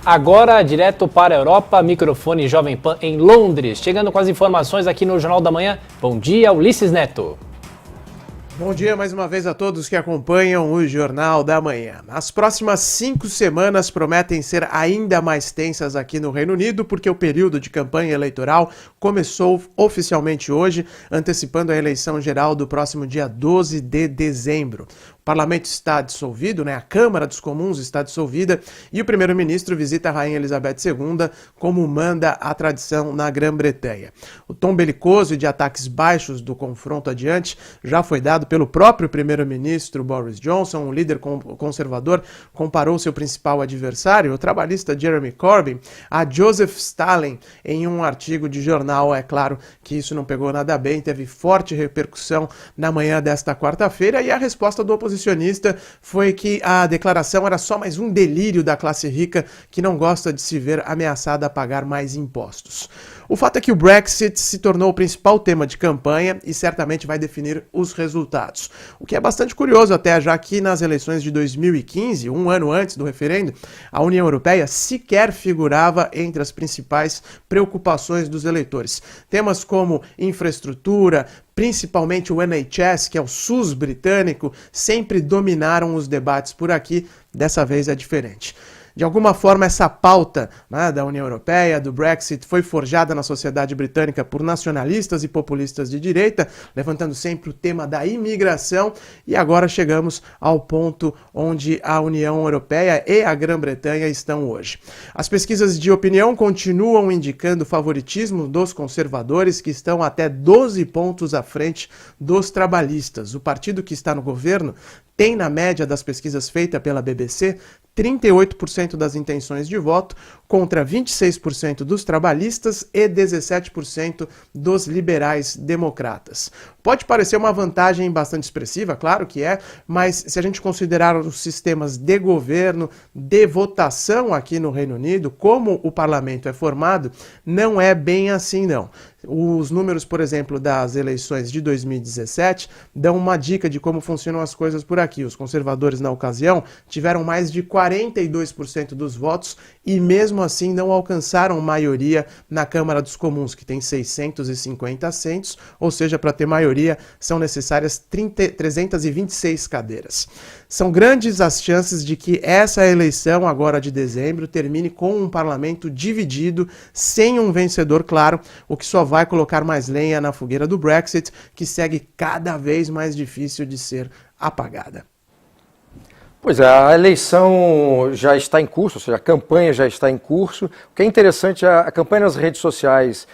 Agora, direto para a Europa, microfone Jovem Pan em Londres. Chegando com as informações aqui no Jornal da Manhã. Bom dia, Ulisses Neto. Bom dia mais uma vez a todos que acompanham o Jornal da Manhã. As próximas 5 semanas prometem ser ainda mais tensas aqui no Reino Unido, porque o período de campanha eleitoral começou oficialmente hoje, antecipando a eleição geral do próximo dia 12 de dezembro. O parlamento está dissolvido, a Câmara dos Comuns está dissolvida e o primeiro-ministro visita a Rainha Elizabeth II, como manda a tradição na Grã-Bretanha. O tom belicoso e de ataques baixos do confronto adiante já foi dado pelo próprio primeiro-ministro Boris Johnson. O líder conservador comparou seu principal adversário, o trabalhista Jeremy Corbyn, a Joseph Stalin em um artigo de jornal. É claro que isso não pegou nada bem, teve forte repercussão na manhã desta quarta-feira e a resposta do oposicionista foi que a declaração era só mais um delírio da classe rica que não gosta de se ver ameaçada a pagar mais impostos. O fato é que o Brexit se tornou o principal tema de campanha e certamente vai definir os resultados. O que é bastante curioso até, já que nas eleições de 2015, um ano antes do referendo, a União Europeia sequer figurava entre as principais preocupações dos eleitores. Temas como infraestrutura, principalmente o NHS, que é o SUS britânico, sempre dominaram os debates por aqui. Dessa vez é diferente. De alguma forma, essa pauta da União Europeia, do Brexit, foi forjada na sociedade britânica por nacionalistas e populistas de direita, levantando sempre o tema da imigração, e agora chegamos ao ponto onde a União Europeia e a Grã-Bretanha estão hoje. As pesquisas de opinião continuam indicando o favoritismo dos conservadores, que estão até 12 pontos à frente dos trabalhistas. O partido que está no governo tem, na média das pesquisas feitas pela BBC, 38% das intenções de voto contra 26% dos trabalhistas e 17% dos liberais democratas. Pode parecer uma vantagem bastante expressiva, claro que é, mas se a gente considerar os sistemas de governo, de votação aqui no Reino Unido, como o parlamento é formado, não é bem assim não. Os números, por exemplo, das eleições de 2017 dão uma dica de como funcionam as coisas por aqui. Os conservadores, na ocasião, tiveram mais de 42% dos votos e, mesmo assim, não alcançaram maioria na Câmara dos Comuns, que tem 650 assentos, ou seja, para ter maioria são necessárias 326 cadeiras. São grandes as chances de que essa eleição, agora de dezembro, termine com um parlamento dividido, sem um vencedor claro, o que só vai colocar mais lenha na fogueira do Brexit, que segue cada vez mais difícil de ser apagada. Pois é, a eleição já está em curso, ou seja, a campanha já está em curso. O que é interessante, a campanha nas redes sociais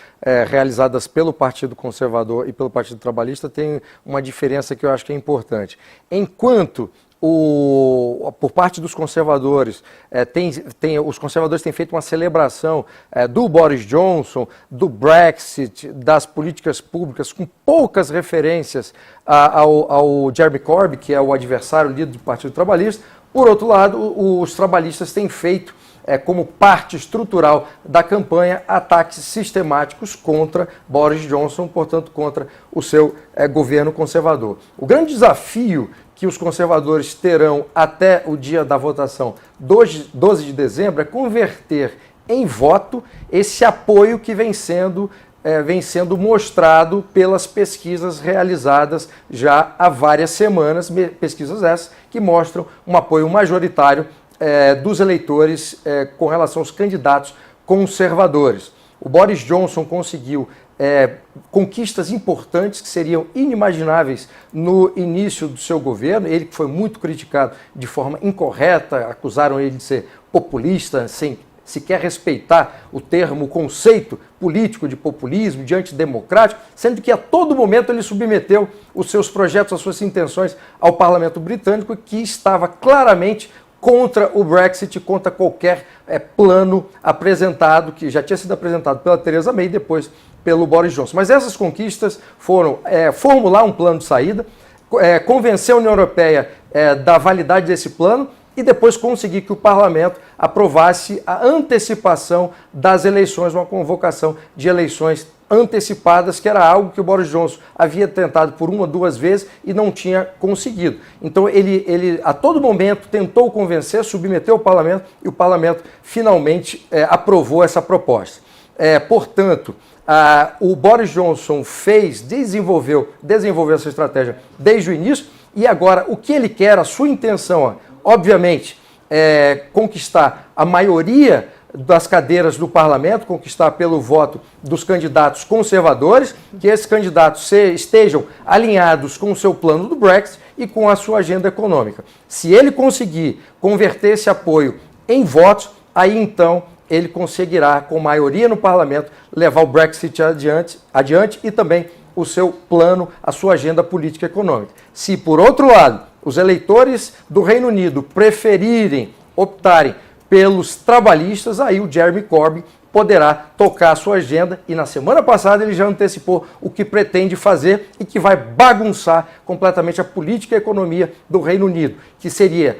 realizadas pelo Partido Conservador e pelo Partido Trabalhista tem uma diferença que eu acho que é importante. Enquanto por parte dos conservadores, os conservadores têm feito uma celebração do Boris Johnson, do Brexit, das políticas públicas, com poucas referências ao Jeremy Corbyn, que é o adversário líder do Partido Trabalhista. Por outro lado, os trabalhistas têm feito, como parte estrutural da campanha, ataques sistemáticos contra Boris Johnson, portanto, contra o seu governo conservador. O grande desafio que os conservadores terão até o dia da votação, 12 de dezembro, é converter em voto esse apoio que vem sendo mostrado pelas pesquisas realizadas já há várias semanas, pesquisas essas que mostram um apoio majoritário dos eleitores com relação aos candidatos conservadores. O Boris Johnson conseguiu conquistas importantes que seriam inimagináveis no início do seu governo. Ele que foi muito criticado de forma incorreta, acusaram ele de ser populista, sem sequer respeitar o conceito político de populismo, de antidemocrático, sendo que a todo momento ele submeteu os seus projetos, as suas intenções ao parlamento britânico, que estava claramente contra o Brexit, contra qualquer plano apresentado, que já tinha sido apresentado pela Theresa May e depois pelo Boris Johnson. Mas essas conquistas foram formular um plano de saída, convencer a União Europeia da validade desse plano e depois conseguir que o parlamento aprovasse a antecipação das eleições, uma convocação de eleições antecipadas, que era algo que o Boris Johnson havia tentado por 1 ou 2 vezes e não tinha conseguido. Então ele a todo momento tentou convencer, submeteu ao parlamento e o parlamento finalmente aprovou essa proposta. Portanto, o Boris Johnson desenvolveu essa estratégia desde o início e agora o que ele quer, a sua intenção, obviamente, é conquistar a maioria das cadeiras do parlamento, conquistar pelo voto dos candidatos conservadores, que esses candidatos estejam alinhados com o seu plano do Brexit e com a sua agenda econômica. Se ele conseguir converter esse apoio em votos, aí então ele conseguirá, com maioria no parlamento, levar o Brexit adiante e também o seu plano, a sua agenda política e econômica. Se, por outro lado, os eleitores do Reino Unido optarem pelos trabalhistas, aí o Jeremy Corbyn poderá tocar a sua agenda e na semana passada ele já antecipou o que pretende fazer e que vai bagunçar completamente a política e a economia do Reino Unido, que seria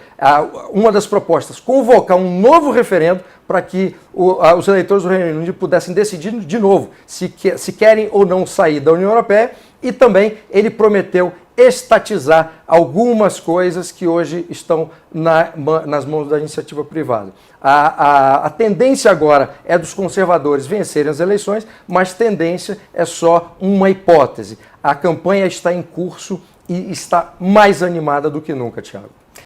uma das propostas, convocar um novo referendo para que os eleitores do Reino Unido pudessem decidir de novo se querem ou não sair da União Europeia, e também ele prometeu estatizar algumas coisas que hoje estão nas mãos da iniciativa privada. A tendência agora é dos conservadores vencerem as eleições, mas tendência é só uma hipótese. A campanha está em curso e está mais animada do que nunca, Thiago.